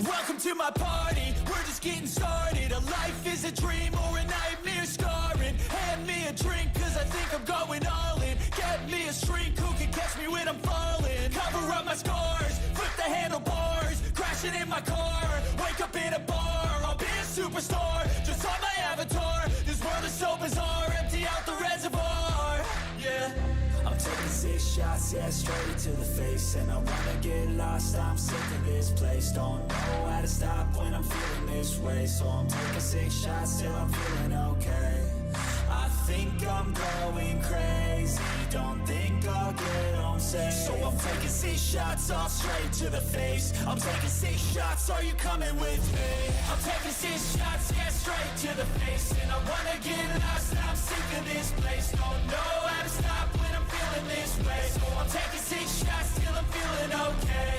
Welcome to my party, we're just getting started. A life is a dream or a nightmare scarring. Hand me a drink cause I think I'm going all in. Get me a shrink who can catch me when I'm falling. Cover up my scars, flip the handlebars. Crashing in my car, wake up in a bar. I'll be a superstar, just on my avatar. This world is so bizarre, empty out the reservoir. Yeah, I'm taking 6 shots, yeah, straight to the face. And I wanna get lost, I'm sick of this place. Don't know how to stop when I'm feeling this way. So I'm taking 6 shots till I'm feeling okay. I think I'm going crazy, don't think I'll get home safe. So I'm taking 6 shots, all straight to the face. I'm taking 6 shots, are you coming with me? I'm taking 6 shots, yeah, straight to the face. And I wanna get lost, I'm sick of this place. Don't know how to stop when I'm feeling this way. So I'm taking 6 shots till I'm feeling okay.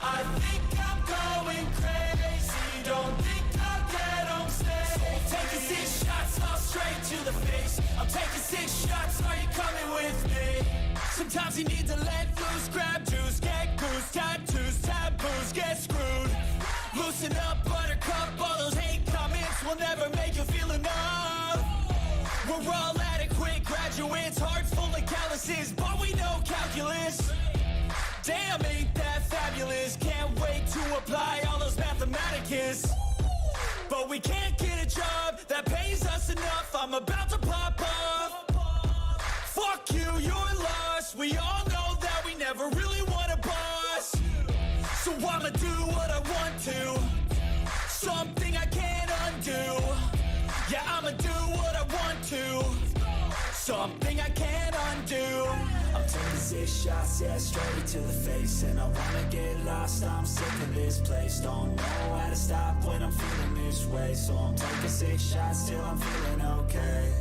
I think I'm going crazy, don't think I'll get home safe. So I'm taking 6 shots, all straight to the face. I'm taking 6 shots, are you coming with me? Sometimes you need to let loose, grab juice, get goose, tattoos, taboos, get screwed. Loosen up, buttercup, all those hate comments will never make you feel enough. We're all adequate graduates, hearts full of calluses, but we know calculus. Damn, ain't that fabulous? Can't wait to apply all those mathematicus. But we can't get a job that pays us enough. I'm about to pop off. Fuck you, you're lost. We all know that we never really want a boss. So I'ma do what I want to, something I can't undo. Yeah, I'ma do what I want to, something I can't undo. I'm taking 6 shots, yeah, straight to the face. And I wanna get lost, I'm sick of this place. Don't know how to stop when I'm feeling this way. So I'm taking 6 shots till I'm feeling okay.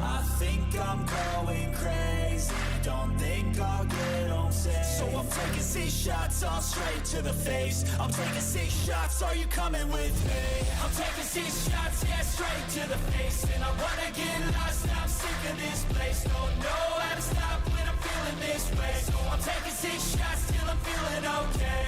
I think I'm going crazy, don't think I'll get home safe. So I'm taking 6 shots, all straight to the face. I'm taking 6 shots, are you coming with me? I'm taking 6 shots, yeah, straight to the face. And I wanna get lost, I'm sick of this place. Don't know how to stop when I'm feeling this way. So I'm taking 6 shots till I'm feeling okay.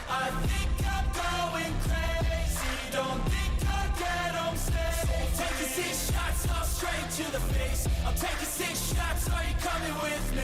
I think I'm going crazy, don't think I'll get home safe. So I'm taking 6 shots, all straight to the face. I'm taking 6 shots, are you coming with me?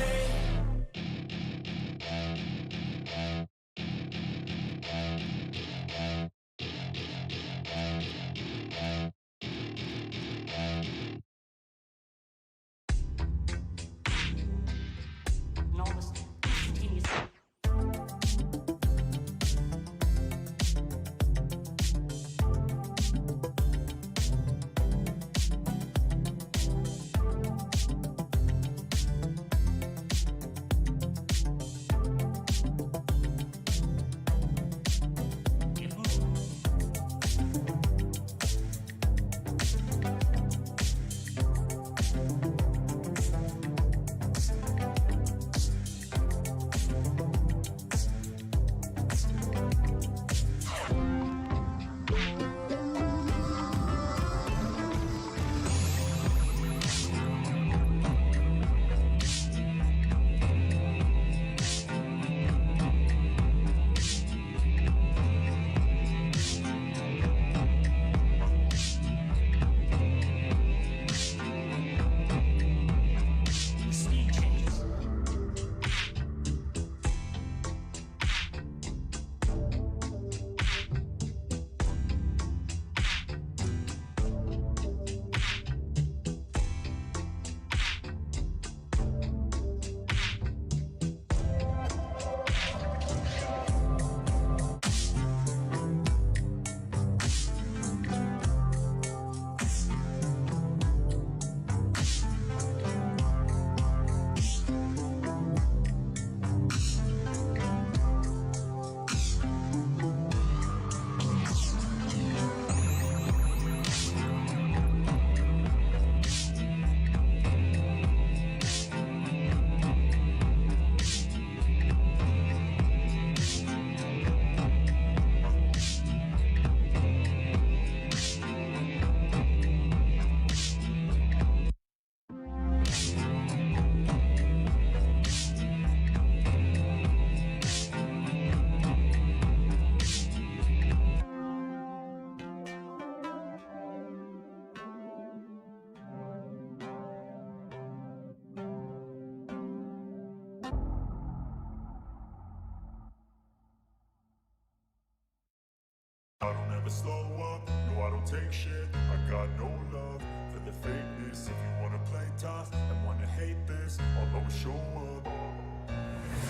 never slow up, no I don't take shit. I got no love for the fakeness. If you wanna play tough and wanna hate this, I'll always show up.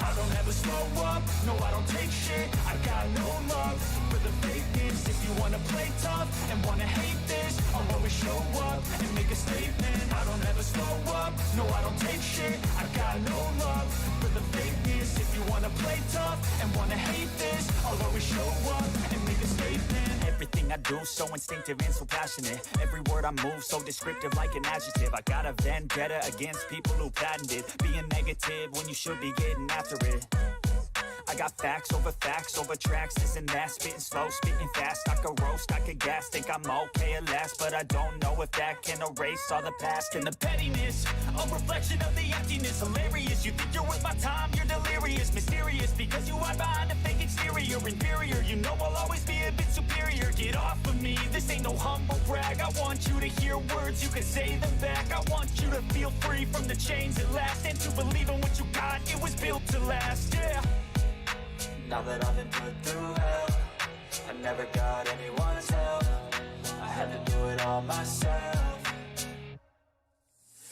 I don't ever slow up, no I don't take shit. I got no love for the fakeness. If you wanna play tough and wanna hate this, I'll always show up and make a statement. I don't ever slow up, no I don't take shit. I got no love for the fakeness. If you wanna play tough and wanna hate this, I'll always show up and make a statement. Everything I do so instinctive and so passionate. Every word I move so descriptive like an adjective. I got a vendetta against people who patented being negative when you should be getting after it. I got facts over tracks, this and that. Spitting slow, spitting fast. I could roast, I could gas. Think I'm okay at last, but I don't know if that can erase all the past. And the pettiness, a reflection of the emptiness. Hilarious, you think you're worth my time, you're delirious. Mysterious, because you hide behind a fake exterior. Inferior, you know I'll always be a bit superior. Get off of me, this ain't no humble brag. I want you to hear words, you can say them back. I want you to feel free from the chains at last, and to believe in what you got, it was built to last, yeah. Now that I've been put through hell, I never got anyone's help. I had to do it all myself.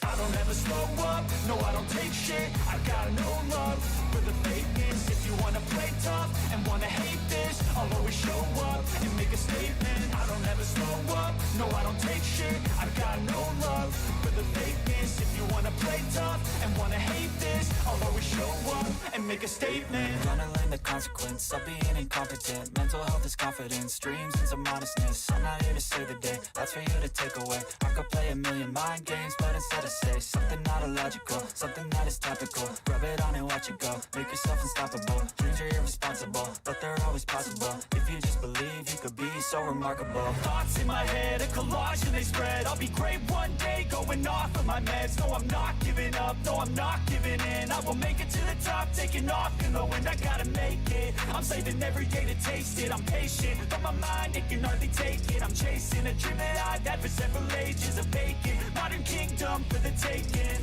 I don't ever slow up, no I don't take shit. I got no love for the fakeness. If you wanna play tough and wanna hate this, I'll always show up and make a statement. I don't ever slow up, no I don't take shit. I got no love for the fakeness. If you wanna play tough and wanna hate this, I'll always show up and make a statement. Gonna learn the consequence of being incompetent. Mental health is confidence, dreams and some modestness. I'm not here to save the day, that's for you to take away. I could play a million mind games, but instead of say something not illogical, something that is topical. Rub it on and watch it go, make yourself unstoppable. Dreams are irresponsible, but they're always possible. If you just believe, you could be so remarkable. Thoughts in my head, a collage and they spread. I'll be great one day, going off of my meds. No, I'm not giving up, no, I'm not giving in. I will make it to the top, taking off in the wind. I gotta make it, I'm saving every day to taste it. I'm patient, but my mind, it can hardly take it. I'm chasing a dream that I've had for several ages. A vacant, modern kingdom for the taking.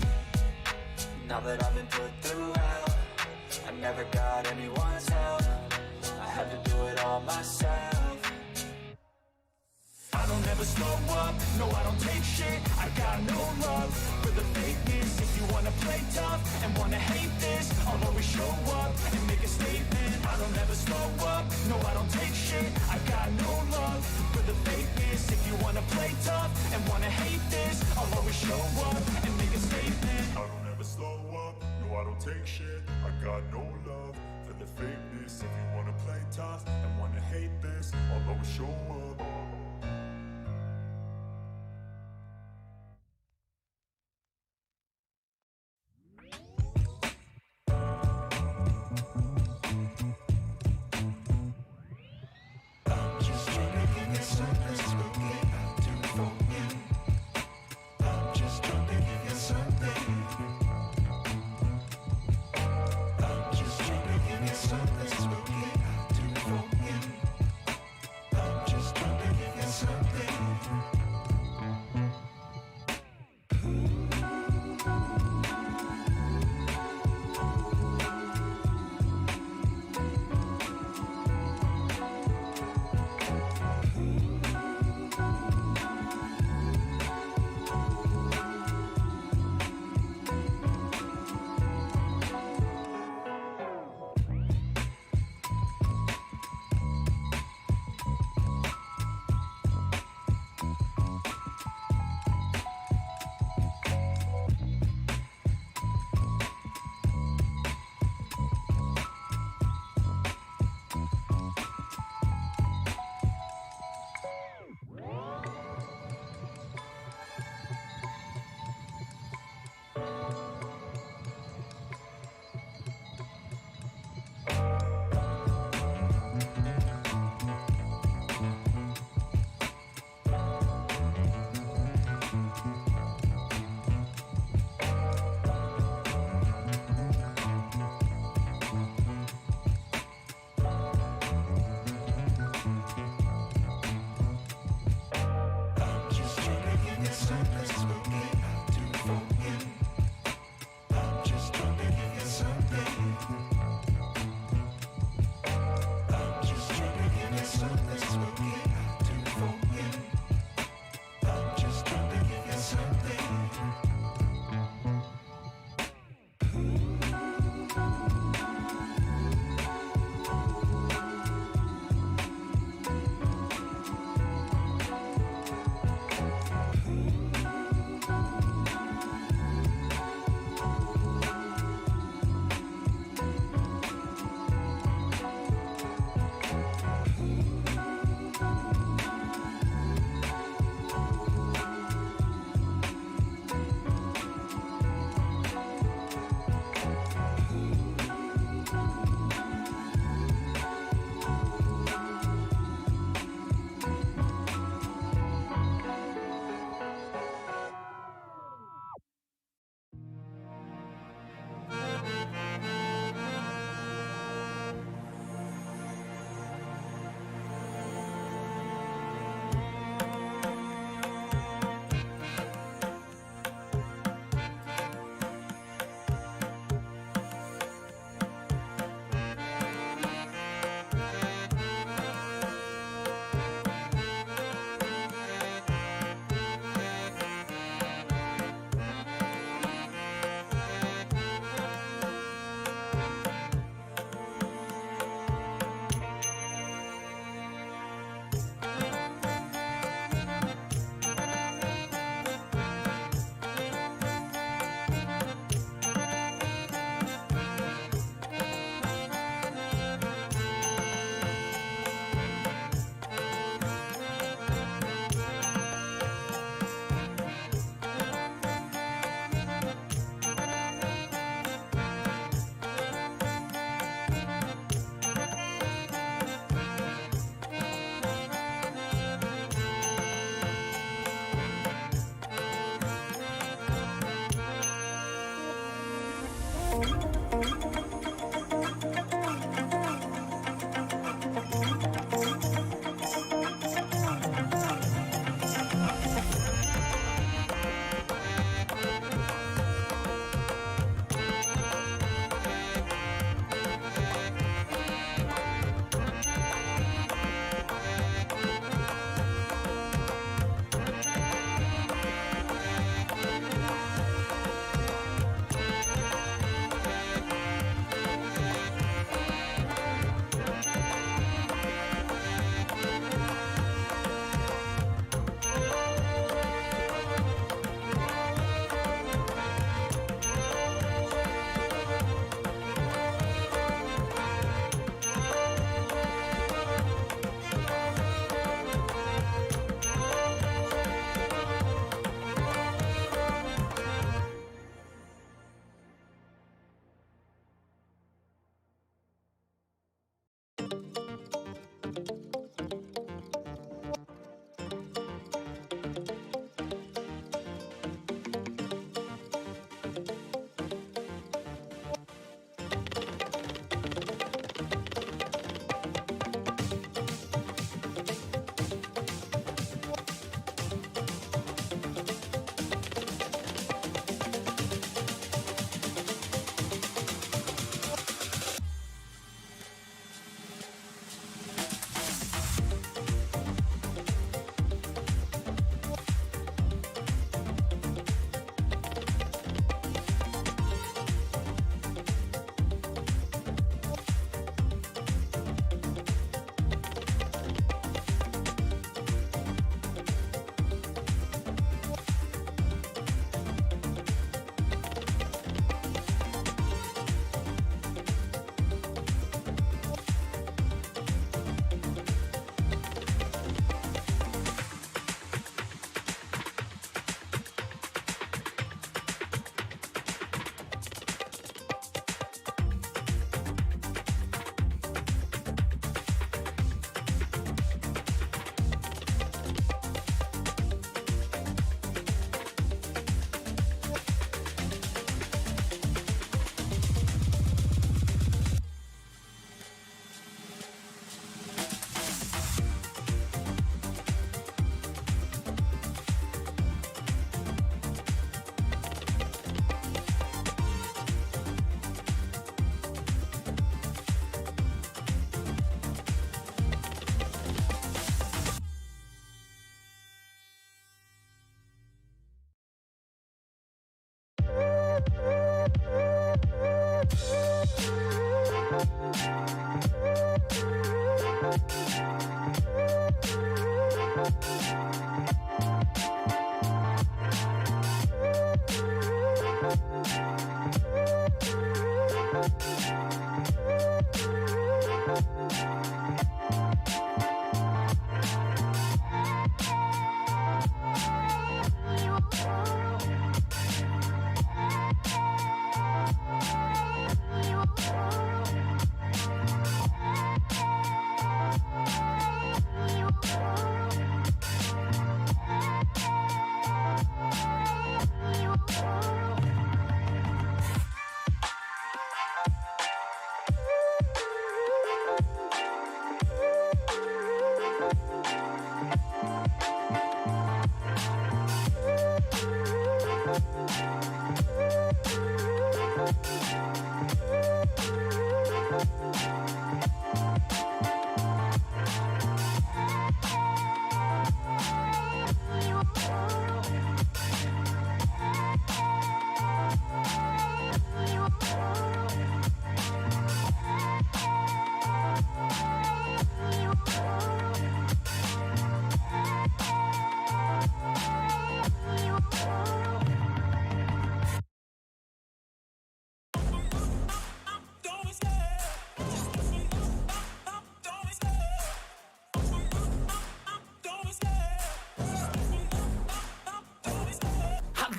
Now that I've been put through hell, I never got anyone's help. I had to do it all myself. I don't ever slow up, no I don't take shit. I got no love for the fakeness. If you wanna play tough and wanna hate this, I'll always show up and make a statement. I don't ever slow up, no I don't take shit. I got no love for the fakeness. If you wanna play tough and wanna hate this, I'll always show up and make a statement. I don't ever slow up, no I don't take shit. I got no love for the fakeness. If you wanna play tough and wanna hate this, I'll always show up.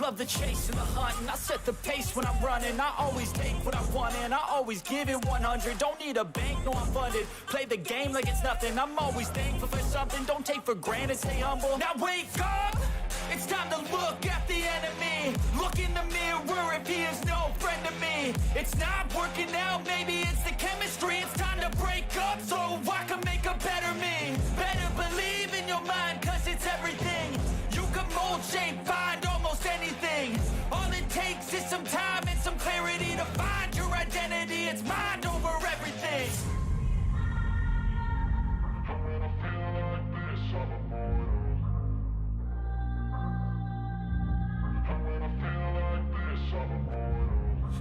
love the chase and the hunt, and I set the pace when I'm running. I always take what I want and I always give it 100. Don't need a bank, no I'm funded. Play the game like it's nothing. I'm always thankful for something. Don't take for granted, stay humble. Now wake up! It's time to look at the enemy. Look in the mirror if he is no friend to me. It's not working out, maybe it's the chemistry. It's time to break up so I can make a better me. Better believe in your mind, cause it's everything. You can mold, shape, find almost anything. All it takes is some time and some clarity to find your identity. It's mind over everything.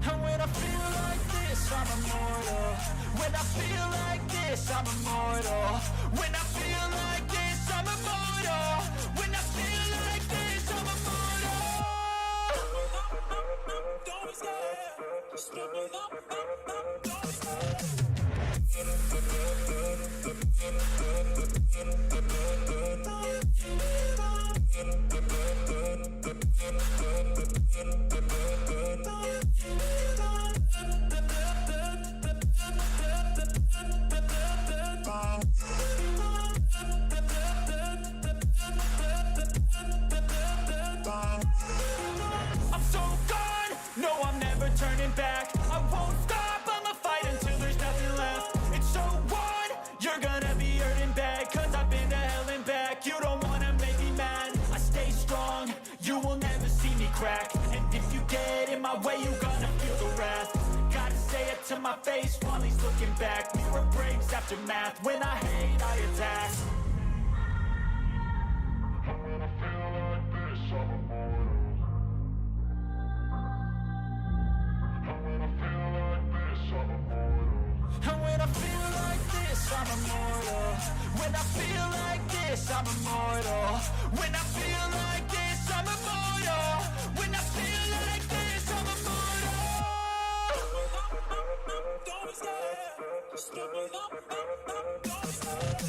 And when I feel like this, I'm immortal. When I feel like this, I'm immortal. When I feel like this, I'm immortal. When I feel like this, I'm immortal. Don't be scared. Just give me up. Don't be scared. I'm so gone, no I'm never turning back. I won't stop, I'ma fight until there's nothing left. It's so on, you're gonna be hurting bad, cause I've been to hell and back. You don't wanna make me mad, I stay strong, you will never see me crack. And if you get in my way, you're gonna feel the wrath. Gotta say it to my face while he's looking back. Mirror breaks after math, when I hate I attack. And when I feel like this, I'm immortal. When I feel like this, I'm immortal. When I feel like this, I'm immortal. When I feel like this, I'm immortal. Don't be scared. Just give me up. Don't be scared.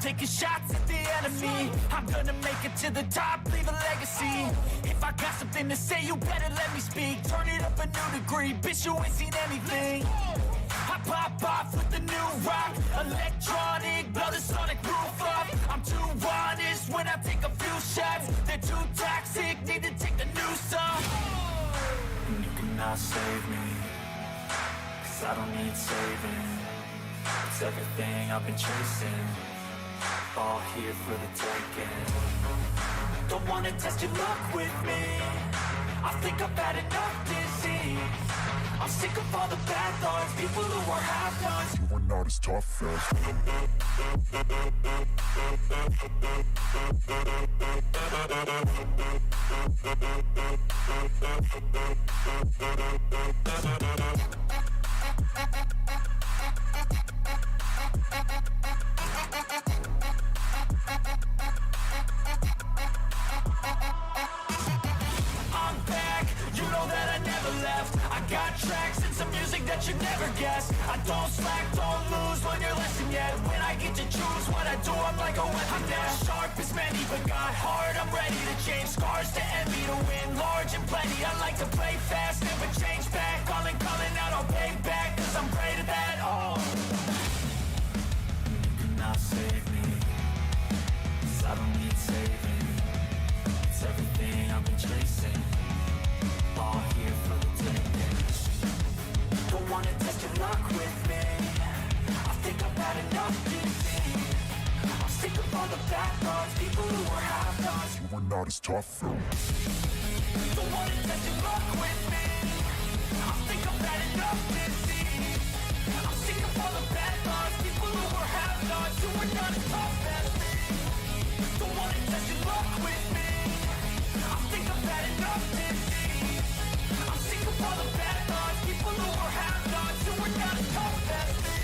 taking shots at the enemy. I'm gonna make it to the top, leave a legacy. If I got something to say, you better let me speak. Turn it up a new degree, bitch, you ain't seen anything. I pop off with the new rock, electronic, blow the sonic roof up. I'm too honest when I take a few shots. They're too toxic, need to take the noose off. And you cannot save me, 'cause I don't need saving. It's everything I've been chasing, all here for the taking. Don't wanna test your luck with me, I think I've had enough disease. I'm sick of all the bad thoughts, people who are half-nots. You are not as tough as I'm back, you know that I never left. I got tracks and some music that you never guessed. I don't slack, don't lose, learn your lesson yet. When I get to choose what I do, I'm like a weapon. I'm not sharp as many, but got heart, I'm ready to change. Scars to envy, to win large and plenty. I like to play fast, never change back. Calling out, I'll pay back, 'cause I'm great at that. Oh, you cannot save me, 'cause I don't need saving. It's everything I've been chasing, all here for the taking. Don't wanna test your luck with me, I think I've had enough disease. I'm sick of all the bad thoughts, people who are half-nots. you are not as tough as Don't wanna test your luck with me, I think I've had enough disease. I'm sick of all the bad thoughts, people who are half-nots, who are not as tough as me. Don't wanna test your luck with me, I think I've had enough disease. I'm sick of all the bad thoughts, people who are half-nots, who are not as tough as me.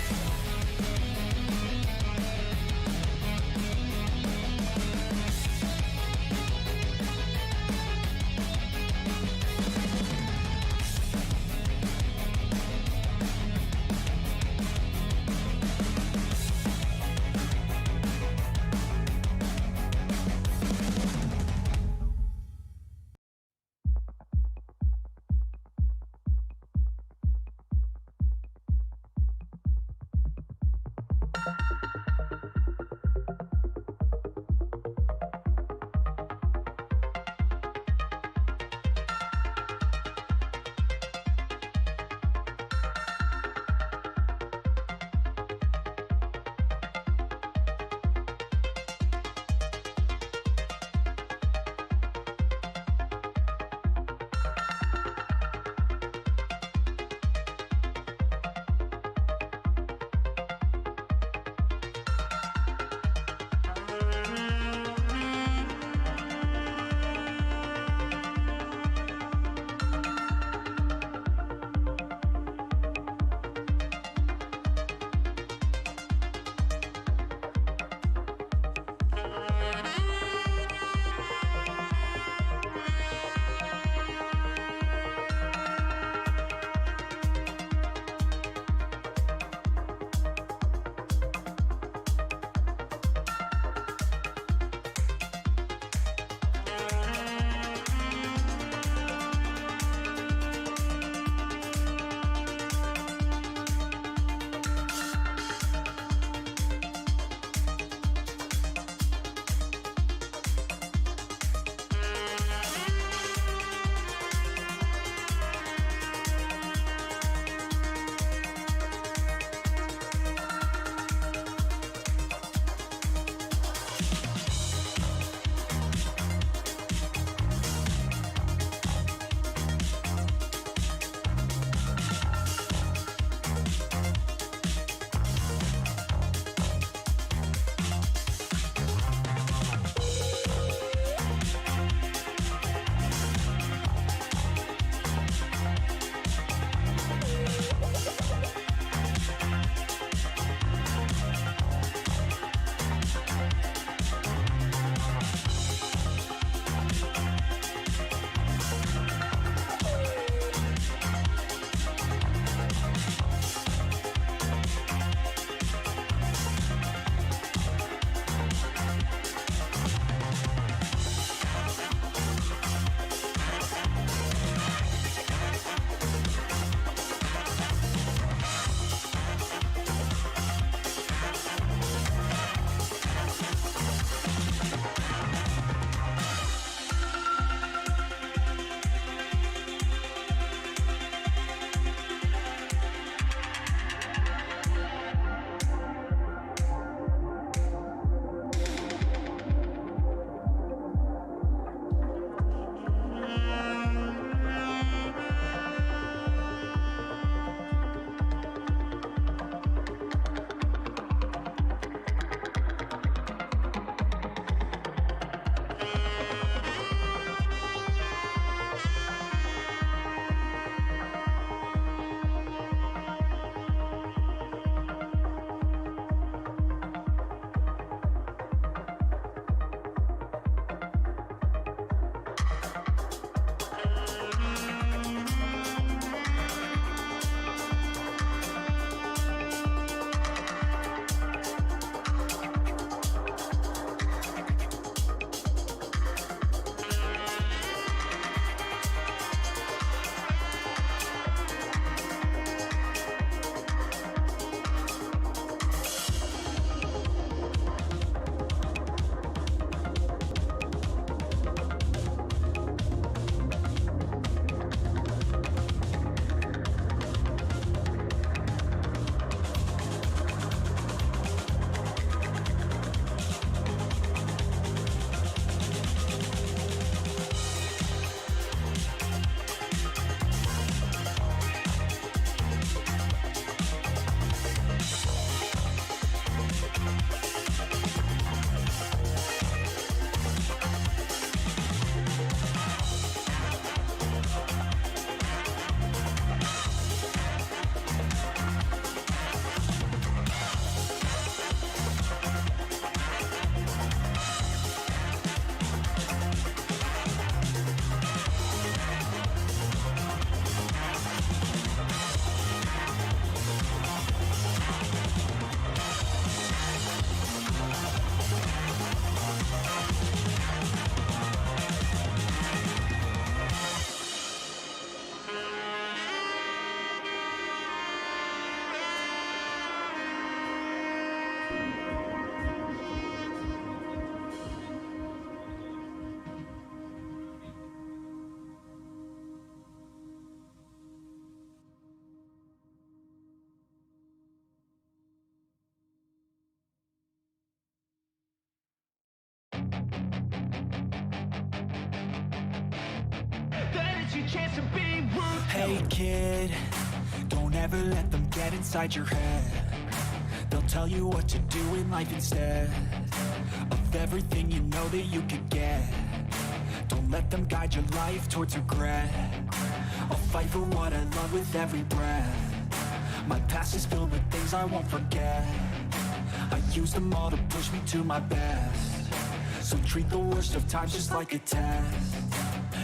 chance to be ruthless. Hey kid, don't ever let them get inside your head. They'll tell you what to do in life instead of everything you know that you could get. Don't let them guide your life towards regret. I'll fight for what I love with every breath. My past is filled with things I won't forget. I use them all to push me to my best. So treat the worst of times just like a test.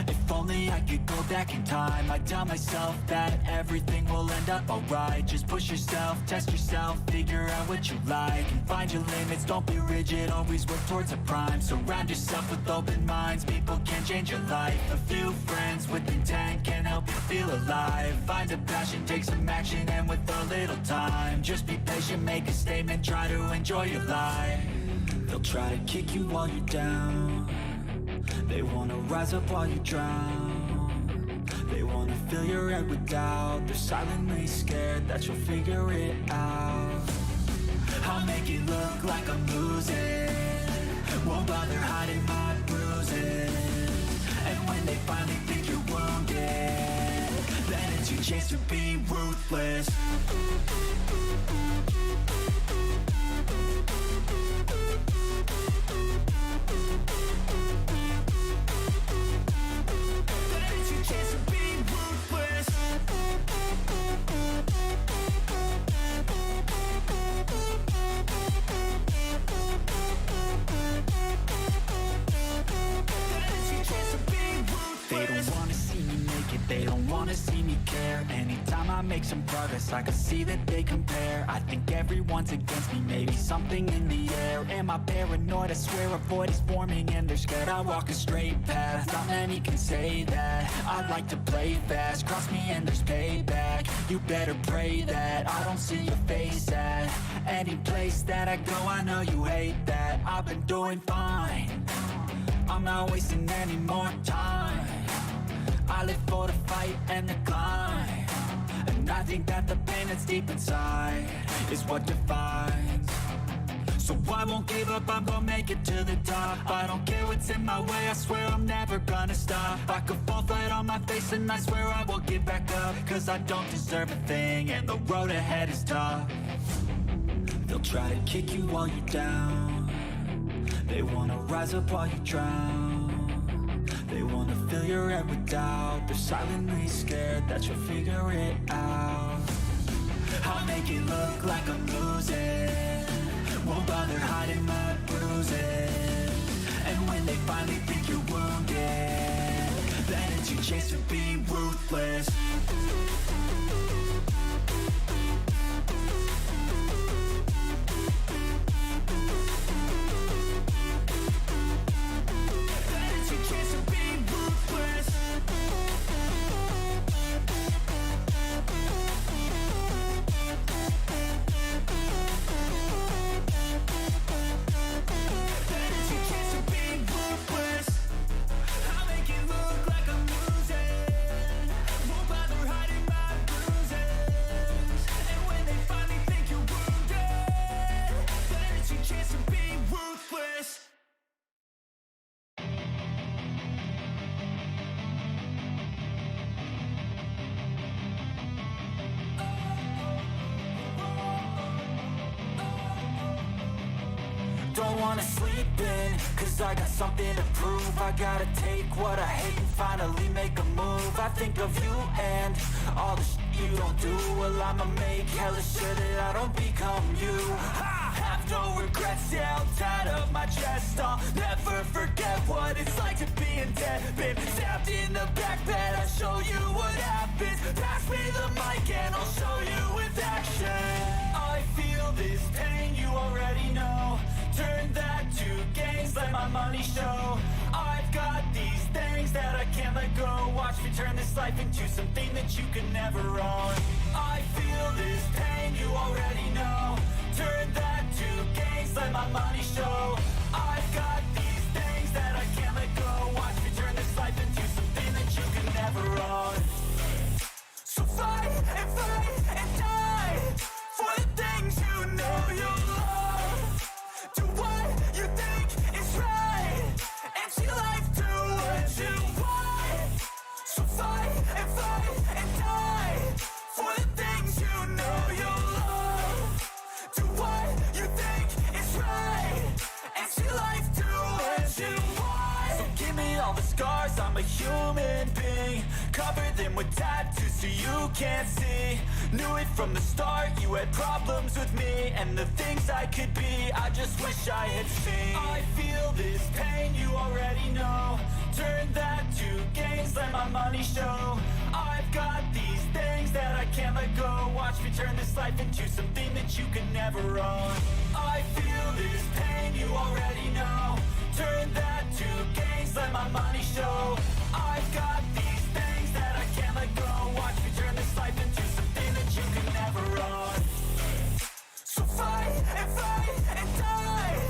If only I could go back in time, I'd tell myself that everything will end up alright. Just push yourself, test yourself, figure out what you like, and find your limits, don't be rigid, always work towards a prime. Surround yourself with open minds, people can change your life. A few friends with intent can help you feel alive. Find a passion, take some action, and with a little time, just be patient, make a statement, try to enjoy your life. They'll try to kick you while you're down. They wanna rise up while you drown. They wanna fill your head with doubt. They're silently scared that you'll figure it out. I'll make it look like I'm losing, won't bother hiding my bruises. And when they finally think you're wounded, then it's your chance to be ruthless. They don't wanna see me care. Anytime I make some progress, I can see that they compare. I think everyone's against me, maybe something in the air. Am I paranoid? I swear a void is forming and they're scared I walk a straight path. Not many can say that. I like to play fast, cross me and there's payback. You better pray that I don't see your face at any place that I go. I know you hate that. I've been doing fine, I'm not wasting any more time. I live for the fight and the climb, and I think that the pain that's deep inside is what defines. So I won't give up, I'm gonna make it to the top. I don't care what's in my way, I swear I'm never gonna stop. I could fall flat on my face and I swear I won't give back up, cause I don't deserve a thing and the road ahead is tough. They'll try to kick you while you're down. They wanna rise up while you drown. They wanna fill your head with doubt. They're silently scared that you'll figure it out. I'll make it look like I'm losing, won't bother hiding my bruises. And when they finally think you're wounded, then it's your chance to be ruthless. Don't wanna sleep in, cause I got something to prove. I gotta take what I hate and finally make a move. I think of you and all the shit you don't do. Well, I'ma make hella sure that I don't become you. I have no regrets, yeah, I'll tie up my chest. I'll never forget what it's like to be in debt. Been stabbed in the back bed, I'll show you what happens. Pass me the mic and I'll show you with action. I feel this pain, you already know. Turn that to gains, let my money show. I've got these things that I can't let go. Watch me turn this life into something that you can never own. I feel this pain, you already know. Turn that to gains, let my money show. I've got these things that I can't let go. Watch me turn this life into something that you can never own. So fight and die for the things you know you love. Do what you think is right, and see life do what you want. So fight and a human being. Cover them with tattoos so you can't see. Knew it from the start, you had problems with me and the things I could be, I just wish I had seen. I feel this pain, you already know. Turn that to gains, let my money show. I've got these things that I can't let go. Watch me turn this life into something that you can never own. I feel this pain, you already know. Turn that to gains, let my money show. I've got these things that I can't let go. Watch me turn this life into something that you can never own. So fight and die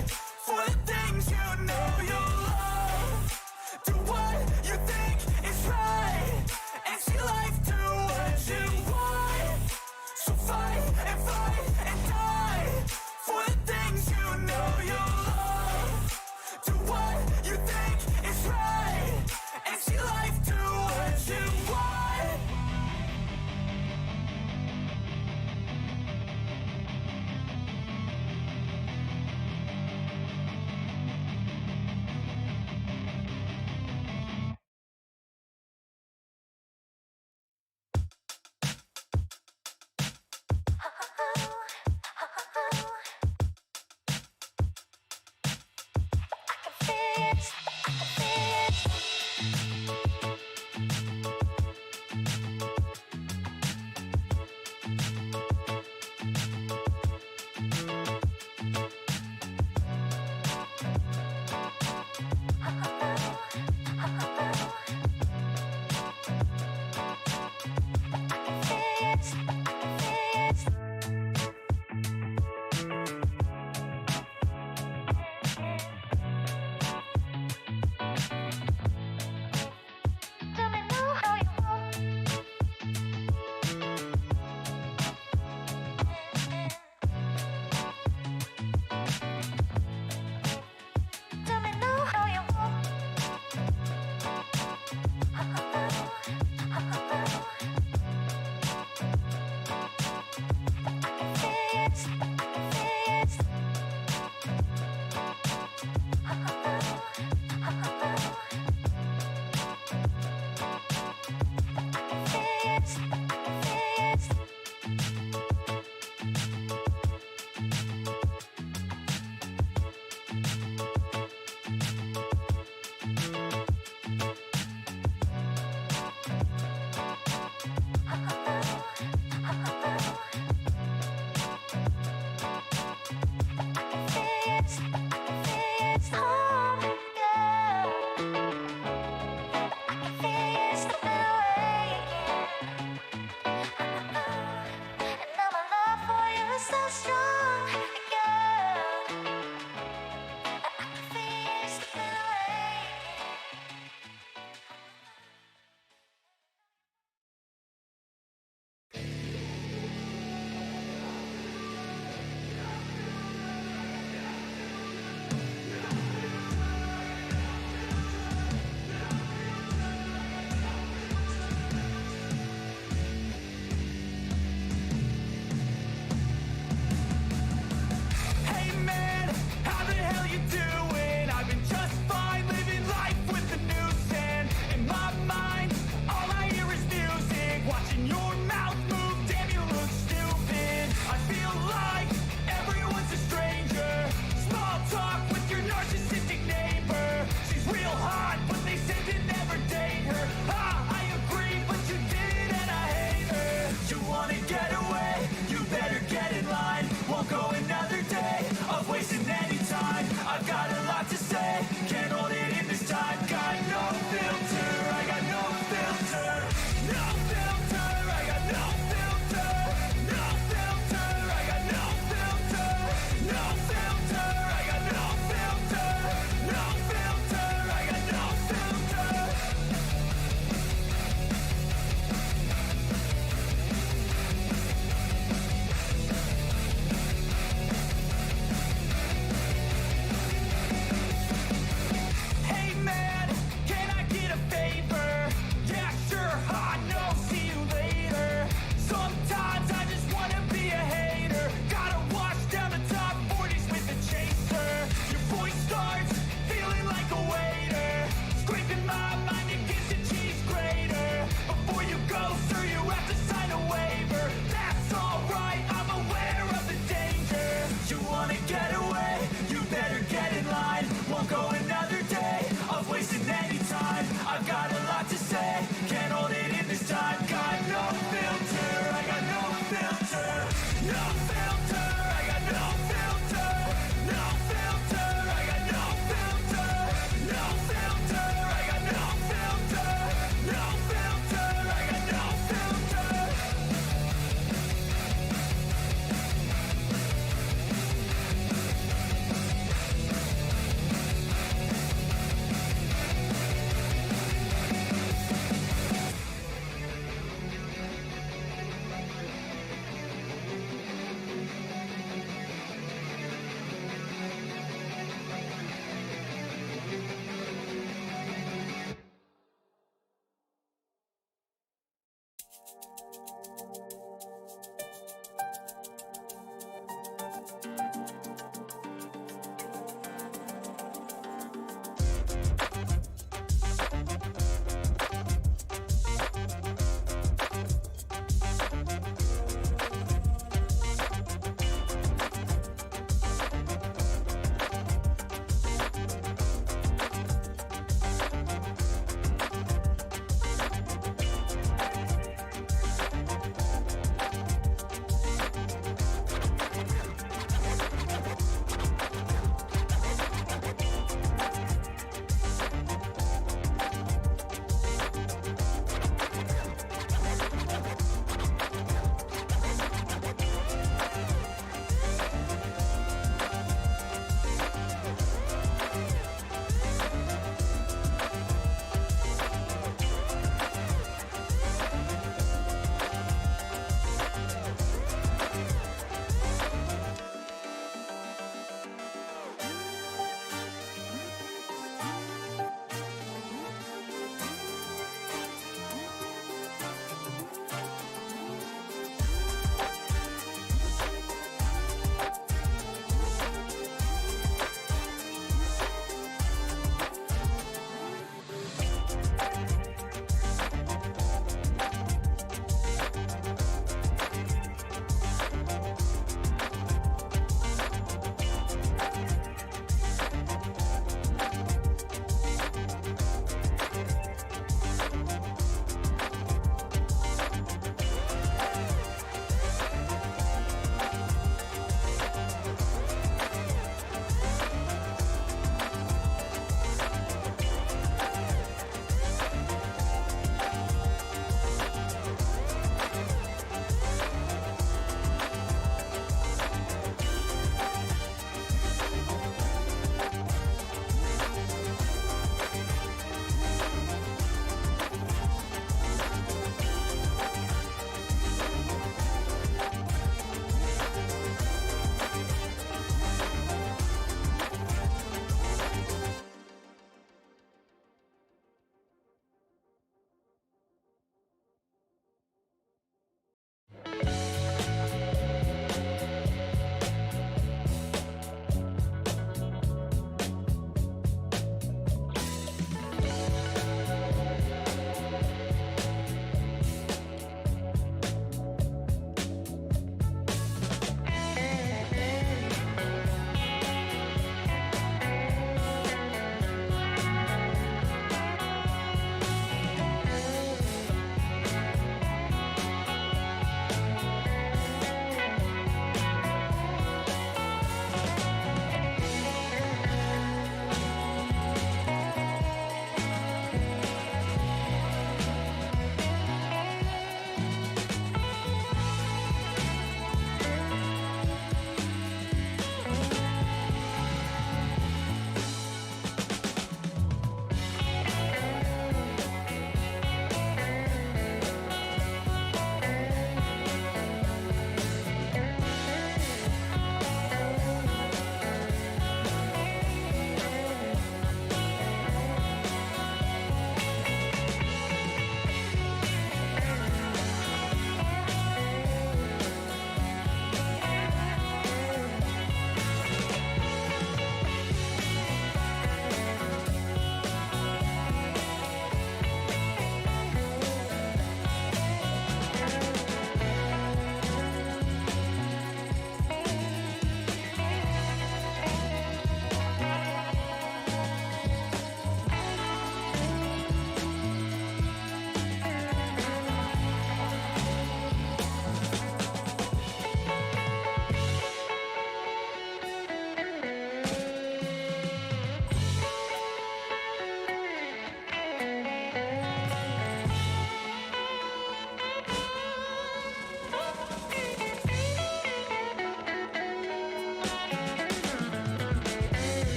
for the things you know you love. Do what you think is right and see life do what you want. So fight and die for the things you know you love. Do what you think is right and see life do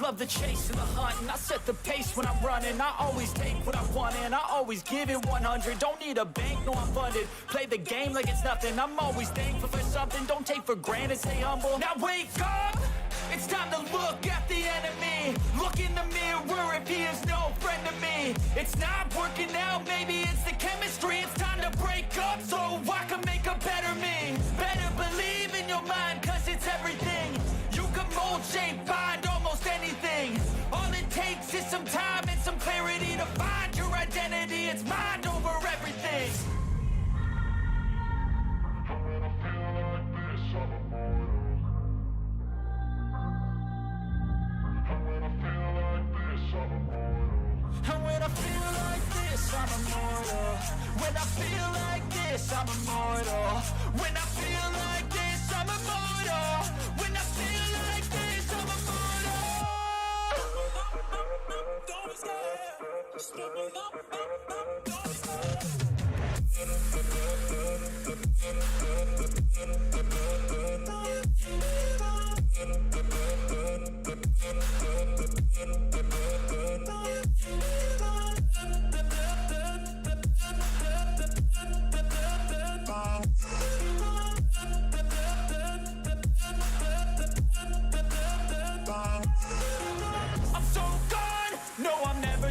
Love the chase and the hunt, and I set the pace when I'm running. I always take what I want and I always give it 100. Don't need a bank, no I'm funded. Play the game like it's nothing. I'm always thankful for something. Don't take for granted, stay humble. Now wake up! It's time to look at the enemy. Look in the mirror if he is no friend to me. It's not working out, maybe it's the chemistry. It's time to break up so I can make a better me. Better believe in your mind, cause it's everything. You can mold, shape, find almost anything. All it takes is some time and some clarity to find your identity. It's mind over everything. And when I feel like this, I'm immortal. When I feel like this, I'm immortal. When I feel like this, I'm immortal. When I feel like this, I'm immortal. Don't be scared. Just give me up. Don't be scared.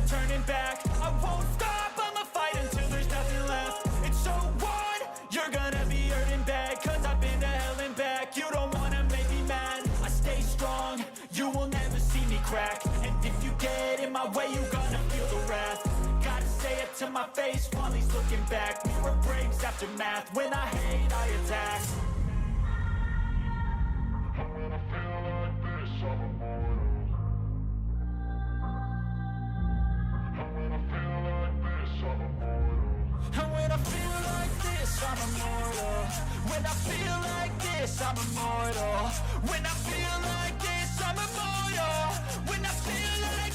Turning back, I won't stop, I'ma fight until there's nothing left. It's so on, you're gonna be hurting bad, cause I've been to hell and back. You don't wanna make me mad, I stay strong, you will never see me crack. And if you get in my way, you're gonna feel the wrath. Gotta say it to my face while he's looking back. Mirror breaks after math, when I hate, I attack. And when I feel like this, I'm immortal. And when I feel like this, I'm immortal. When I feel like this, I'm immortal. When I feel like this, I'm immortal. When I feel like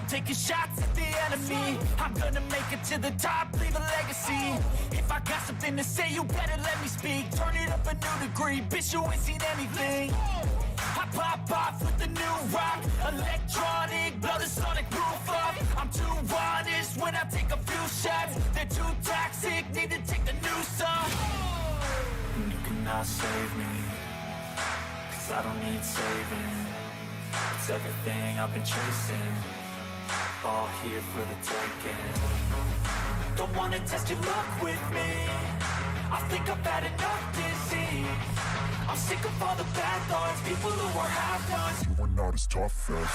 taking shots at the enemy. I'm gonna make it to the top, leave a legacy. If I got something to say, you better let me speak. Turn it up a new degree, bitch, you ain't seen anything. I pop off with the new rock, electronic, blow the sonic roof up. I'm too honest when I take a few shots. They're too toxic, need to take the noose off. You cannot save me, 'cause I don't need saving. It's everything I've been chasing, all here for the taking. Don't wanna test your luck with me, I think I've had enough disease. I'm sick of all the bad thoughts, people who are half-nots. You are not as tough as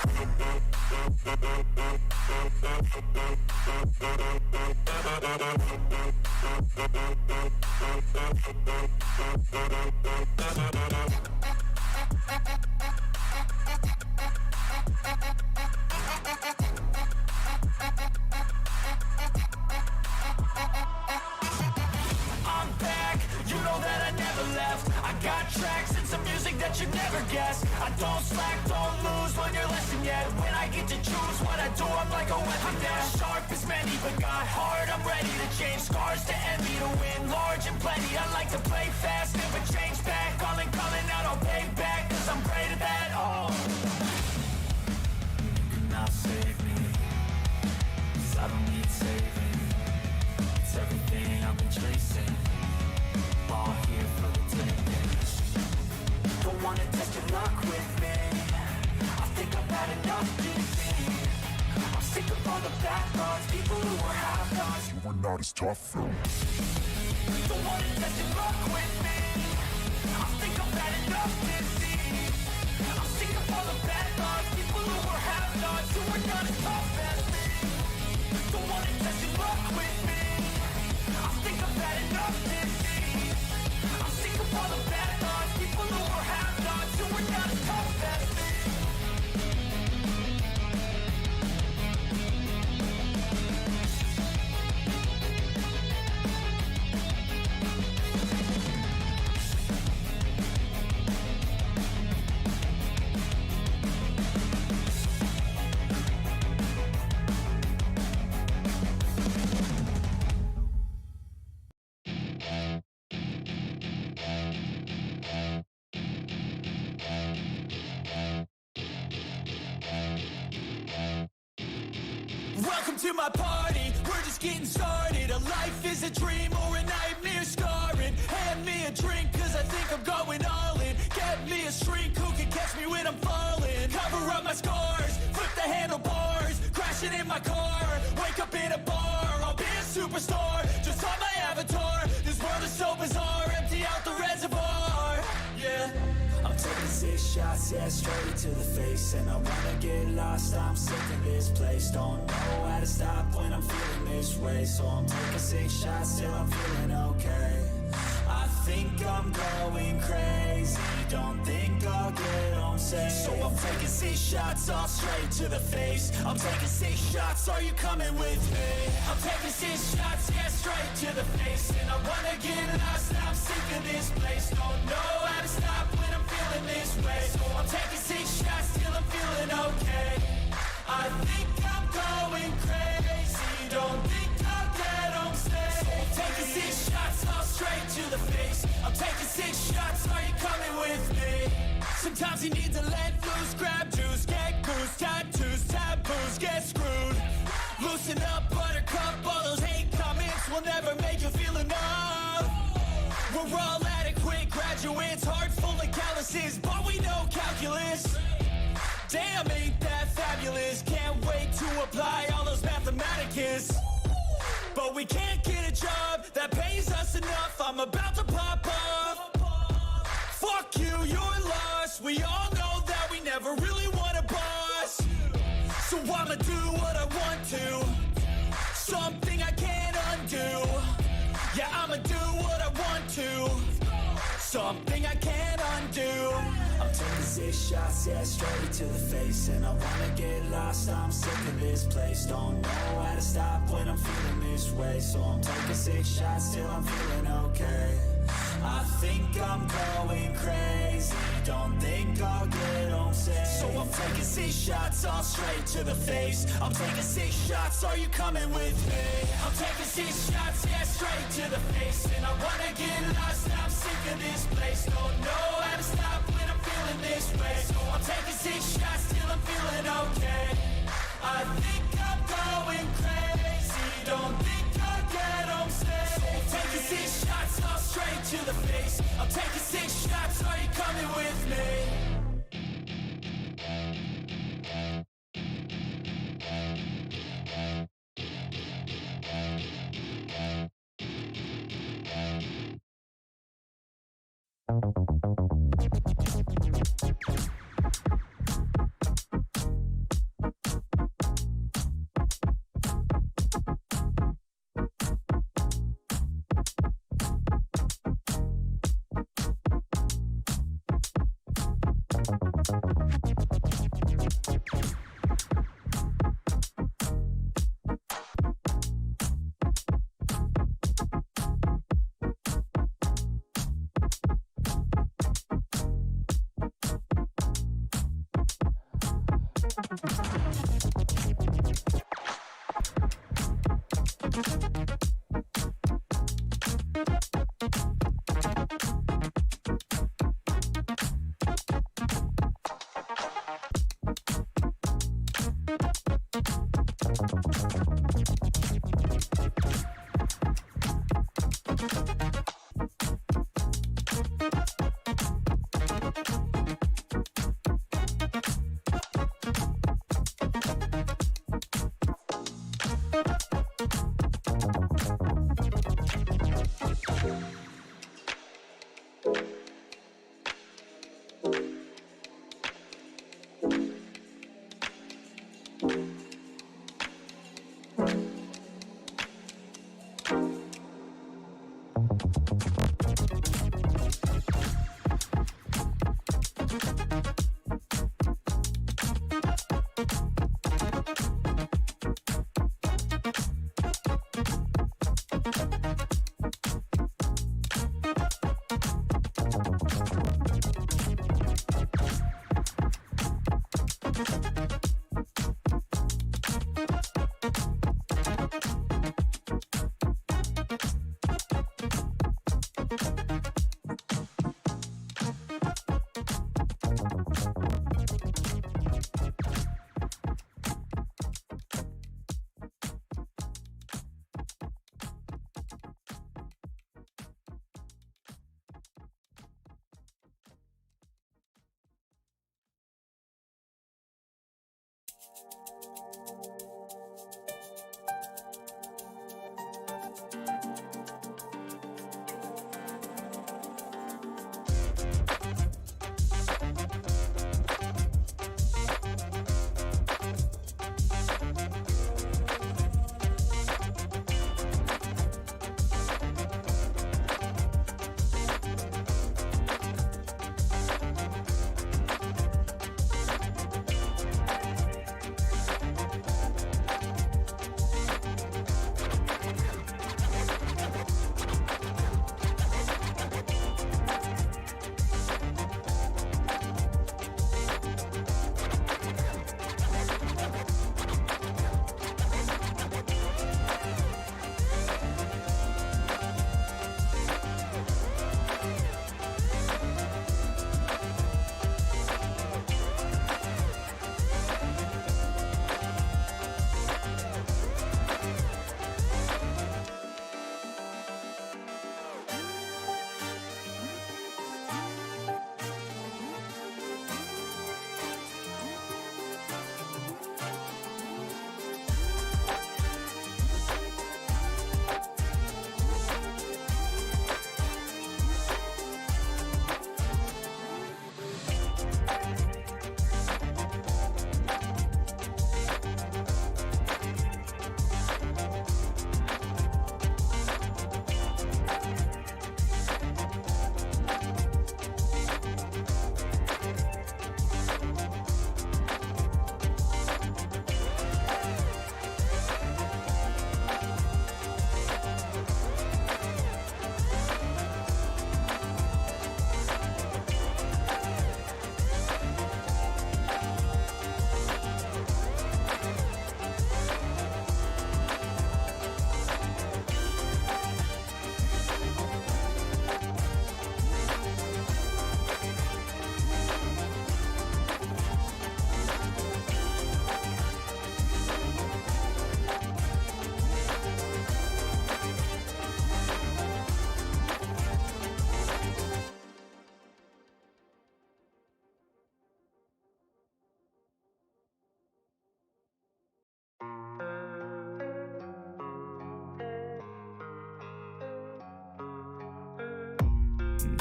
I'm back, you know that I never left. I got tracks and some music that you never guessed. I don't slack, don't lose, learn your lesson yet. When I get to choose what I do, I'm like a weapon. I'm not sharp as many, but got heart, I'm ready to change. Scars to envy, to win large and plenty. I like to play fast, never change back. Calling out, I'll pay back, 'cause I'm great at that. Oh, you cannot save me, 'cause I don't need saving. It's everything I've been chasing, all here for the taking. Don't wanna test your luck with me, I think I've had enough disease. I'm sick of all the bad thoughts, people who are half-nots. you are not as tough though. Don't wanna test your luck with me, I think I've had enough disease. I'm sick of all the bad thoughts, people who are half-nots, who are not as tough as me. Don't wanna test your luck with me, I think I've had enough disease. I'm sick of all the bad thoughts, people who are half-nots, who are not as tough as me. Welcome to my party, we're just getting started. A life is a dream or a nightmare scarring. Hand me a drink, 'cause I think I'm going all in. Get me a shrink who can catch me when I'm falling. Cover up my scars, flip the handlebars. Crashing in my car, wake up in a bar. I'll be a superstar, just on my avatar. This world is so bizarre, empty out the reservoir. Yeah, I'm taking 6 shots, yeah, straight to the face. And I wanna get lost, I'm sick of this place. Don't know how to stop when I'm feeling this way. So I'm taking 6 shots till I'm feeling okay. I think I'm going crazy, don't think I'll get on safe. So I'm taking 6 shots, all straight to the face. I'm taking 6 shots, are you coming with me? I'm taking 6 shots, yeah, straight to the face. And I wanna get lost, I'm sick of this place. Don't know how to stop when I'm feeling this way. So I'm taking 6 shots till I'm feeling okay. I think I'm going crazy, don't think I'll get on safe. So I'm taking 6 shots, all straight to the face. I'm taking 6 shots, are you coming with me? Sometimes you need to let loose, grab juice, get goose, tattoos, taboos, get screwed. Loosen up, buttercup, all those hate comments will never make you feel enough. We're all adequate graduates, heart full of calluses, but we know calculus. Damn, ain't that fabulous, can't wait to apply all those mathematicus. But we can't get a job that pays us enough, I'm about to pop off. Fuck you, you're lost, we all know that we never really want a boss. So I'ma do what I want to, something I can't undo. Yeah, I'ma do what I want to, something I can't undo. I'm taking 6 shots, yeah, straight to the face. And I wanna get lost, I'm sick of this place. Don't know how to stop when I'm feeling this way. So I'm taking 6 shots till I'm feeling okay. I think I'm going crazy, don't think I'll get on safe. So I'm taking 6 shots all straight to the face. I'm taking 6 shots, are you coming with me? I'm taking 6 shots, yeah, straight to the face. And I wanna get lost, I'm sick of this place. Don't know how to stop when I'm feeling this way. So I'm taking 6 shots till I'm feeling okay. I think I'm going crazy, don't think I'll get home safe. So I'm taking 6 shots all straight to the face. I'm taking 6 shots, are you coming with me?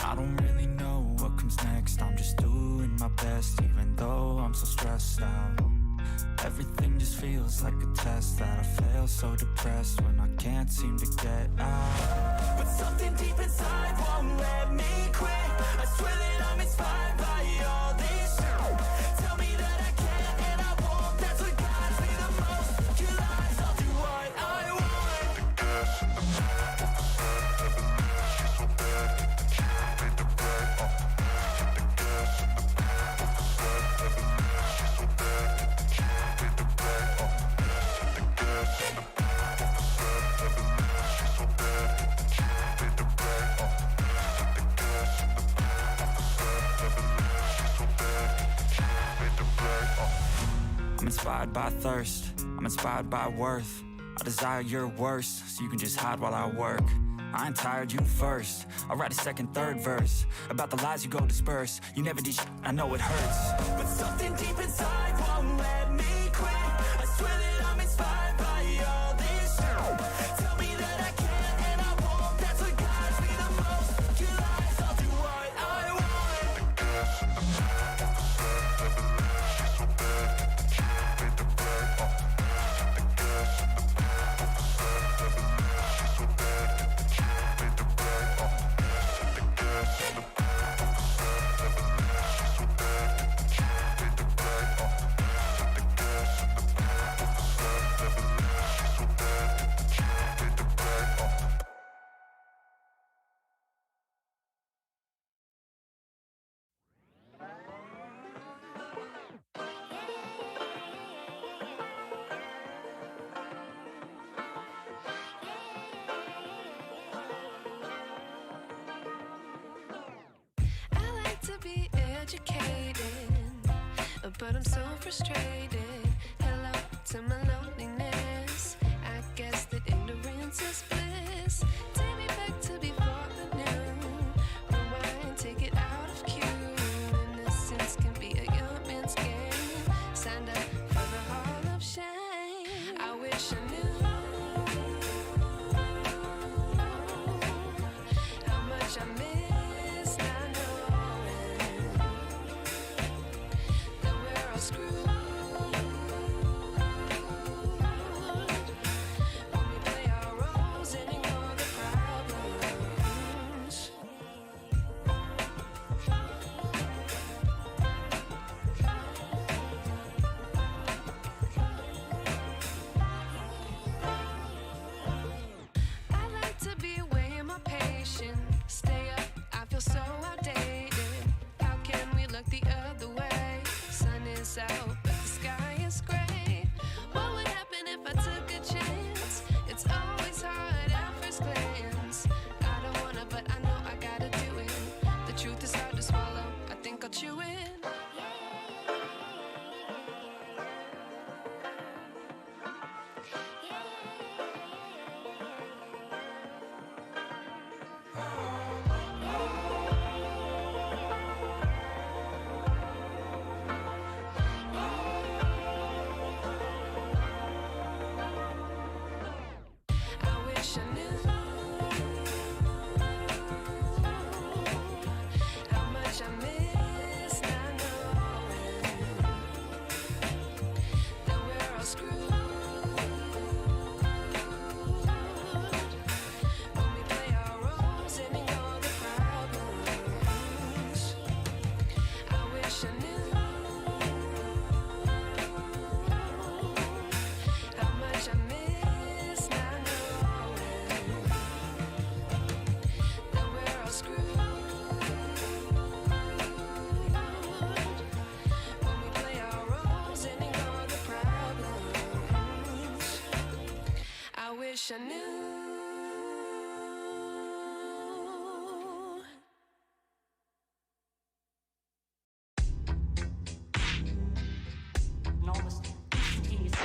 I don't really know what comes next. I'm just doing my best, even though I'm so stressed out. Everything just feels like a test that I fail, so depressed when I can't seem to get out. But something deep inside won't let me quit. I swear that I'm inspired by all this shit. Tell me that I can and I won't. That's what guides me the most. Your lies, I'll do what I want. The gas in the back, she's so bad. Made the bread, the gas in the back, she's so bad. Made the bread, the gas in the back, she's so bad. Made the bread, the gas in the back, she's so bad. Made the bread. I'm inspired by thirst, I'm inspired by worth. I desire your worst, so you can just hide while I work. I ain't tired, you first. I'll write a second, third verse about the lies you go disperse. You never did shit, I know it hurts. But something deep inside won't let me quit. I swear that I'm inspired by all this shit. Tell me that I can and I won't. That's what guides me the most. Your lies, I'll do what I want. The gas in the back, she's so bad. Made the bread, the gas in the back, she's so bad. Made the bread, the gas in the back, she's so bad. Made the bread, the gas in the back, she's so bad. Made the bread. I like to be educated, but I'm so frustrated. Hello to my loneliness. I guess that ignorance is bliss. Take me back to before the noon. Rewind, take it out of cue. Innocence can be a young man's game. Signed up for the hall of shame. I wish I knew how much I miss not knowing that we're all screwed when we play our roles and ignore the problems. I like to be away in my patience. Stay up, I feel so outdated. How can we look the other way? Sun is out, but the sky is gray. What would happen if I took a chance? It's always hard at first glance. I don't wanna, but I know I gotta do it. The truth is hard to swallow, I think I'll chew it. I wish I knew how much I miss not knowing that we're all screwed when we play our roles and ignore the problems. I wish I knew how much I miss not knowing that we're all screwed when we play our roles and ignore the problems. I wish I knew. Enormous, instantaneous.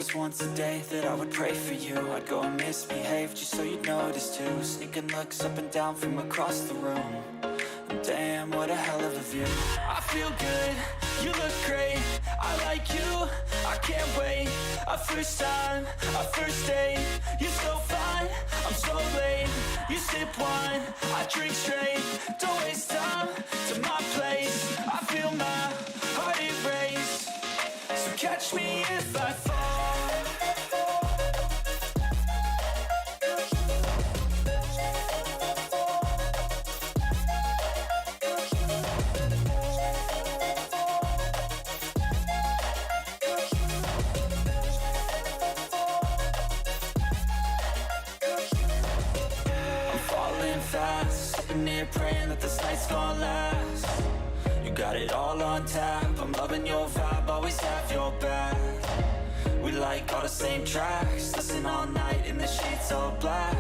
was once a day that I would pray for you. I'd go and misbehave just so you'd notice too. Sneaking looks up and down from across the room. And damn, what a hell of a view. I feel good, you look great, I like you, I can't wait. A first time, a first date, you're so fine, I'm so late. You sip wine, I drink straight, don't waste time to my place. I feel my heart erase, so catch me if I fall. Sitting here praying that this night's gonna last. You got it all on tap, I'm loving your vibe, always have your back. We like all the same tracks, listen all night in the sheets all black.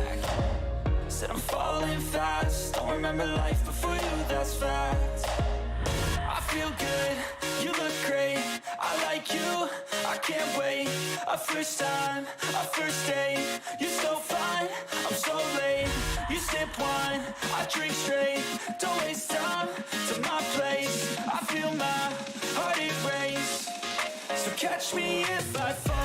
Said I'm falling fast, don't remember life before you, that's fact. I feel good, you look great, I like you, I can't wait. A first time, a first date, you're so fine, I'm so late. You sip wine, I drink straight, don't waste time to my place. I feel my heart erase, so catch me if I fall.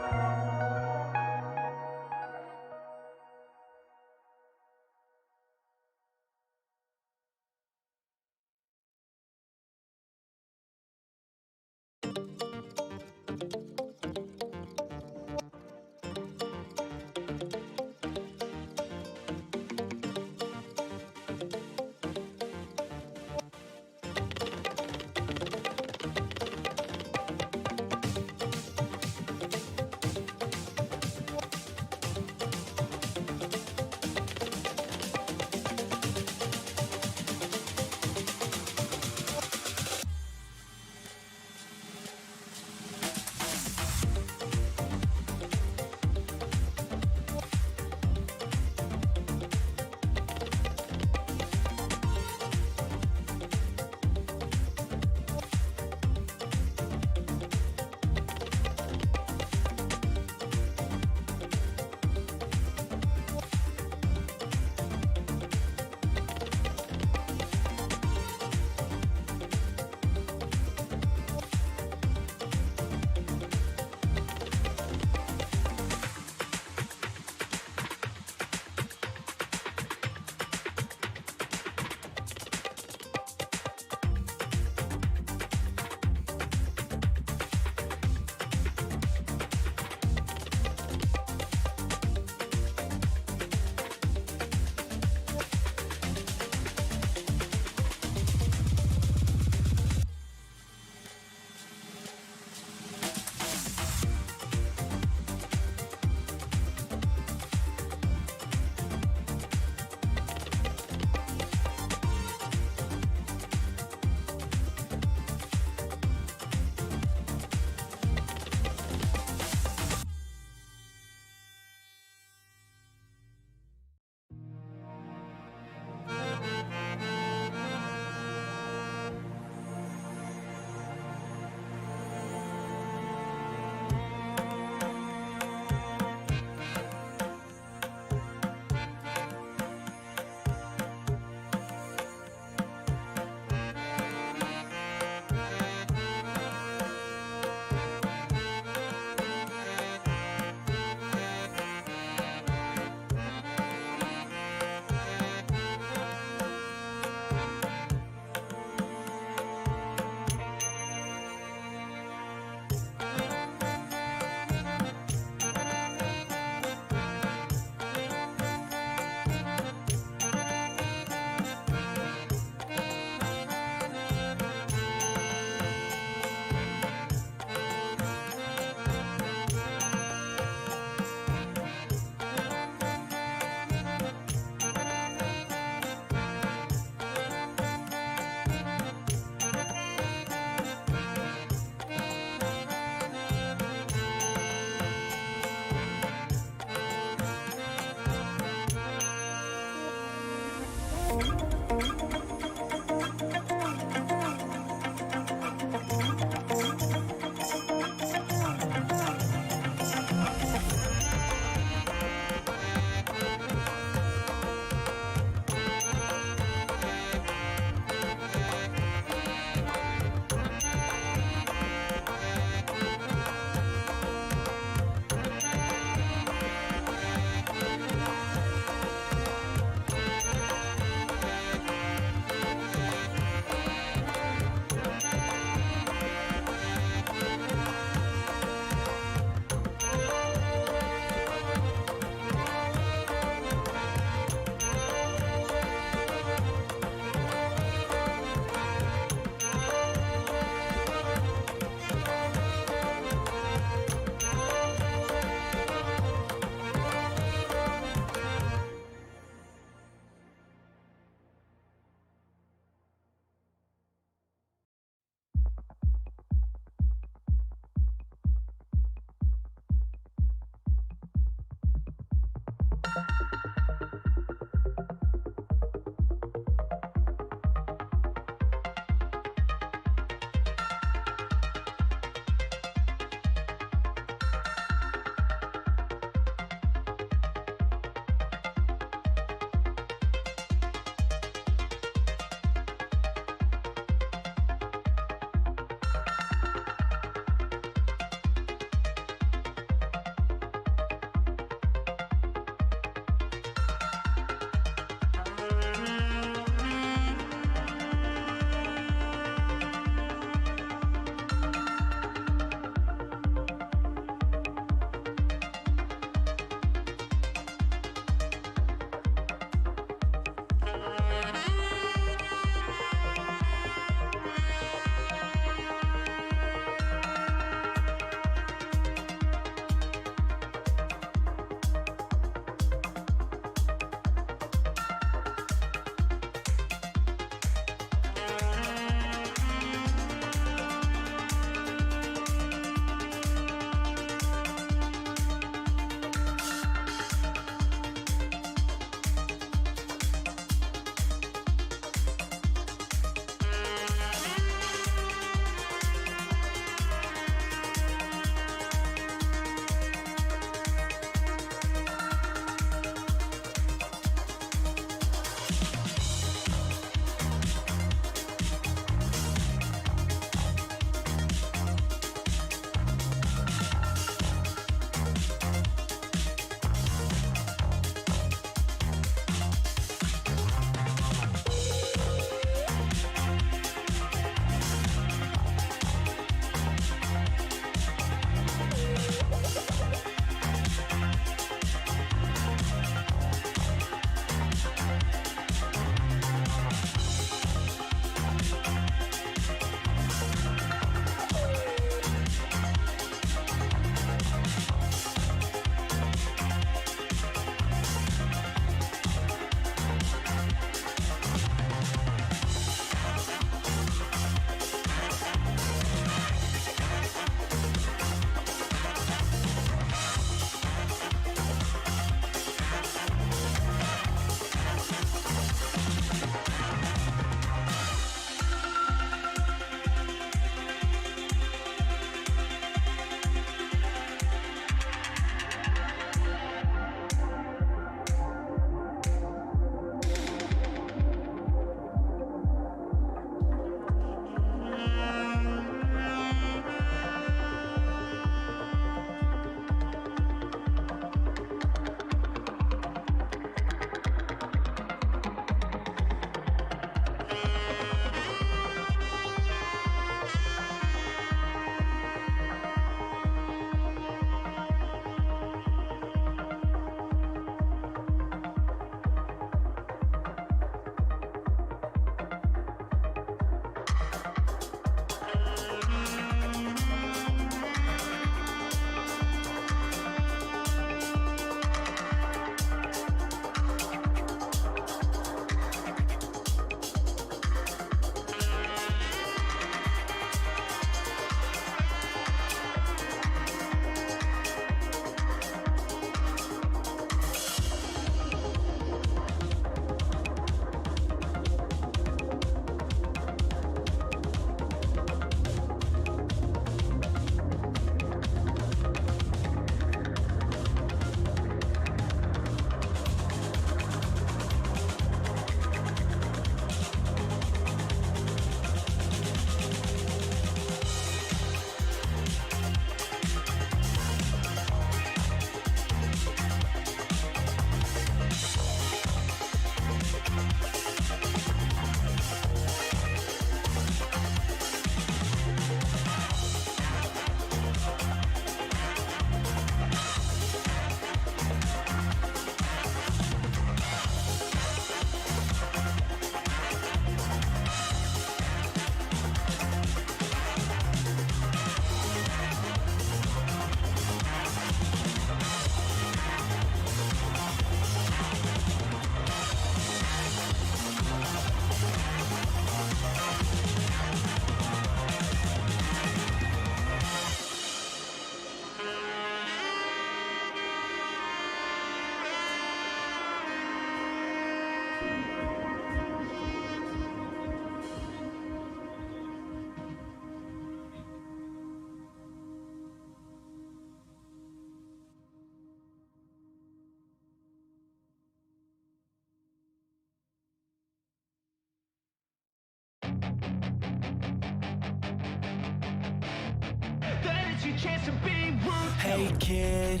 chance to be rude. Hey kid,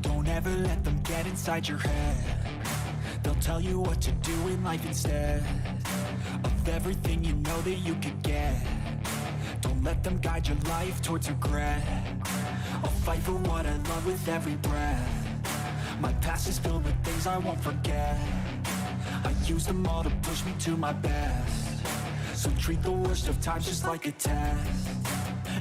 don't ever let them get inside your head. They'll tell you what to do in life instead of everything you know that you could get. Don't let them guide your life towards regret. I'll fight for what I love with every breath. My past is filled with things I won't forget. I use them all to push me to my best. So treat the worst of times just like a test.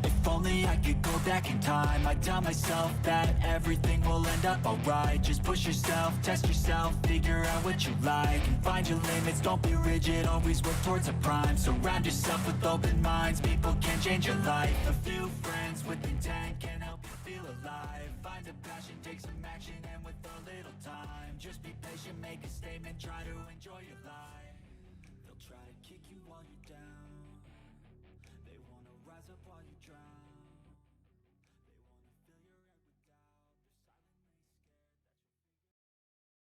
If only I could go back in time, I'd tell myself that everything will end up alright. Just push yourself, test yourself, figure out what you like, and find your limits, don't be rigid, always work towards a prime. Surround yourself with open minds, people can change your life. A few friends with intent can help you feel alive. Find a passion, take some action, and with a little time, just be patient, make a statement, try to enjoy your life. They'll try to kick you while you're down, they wanna rise up while you drown.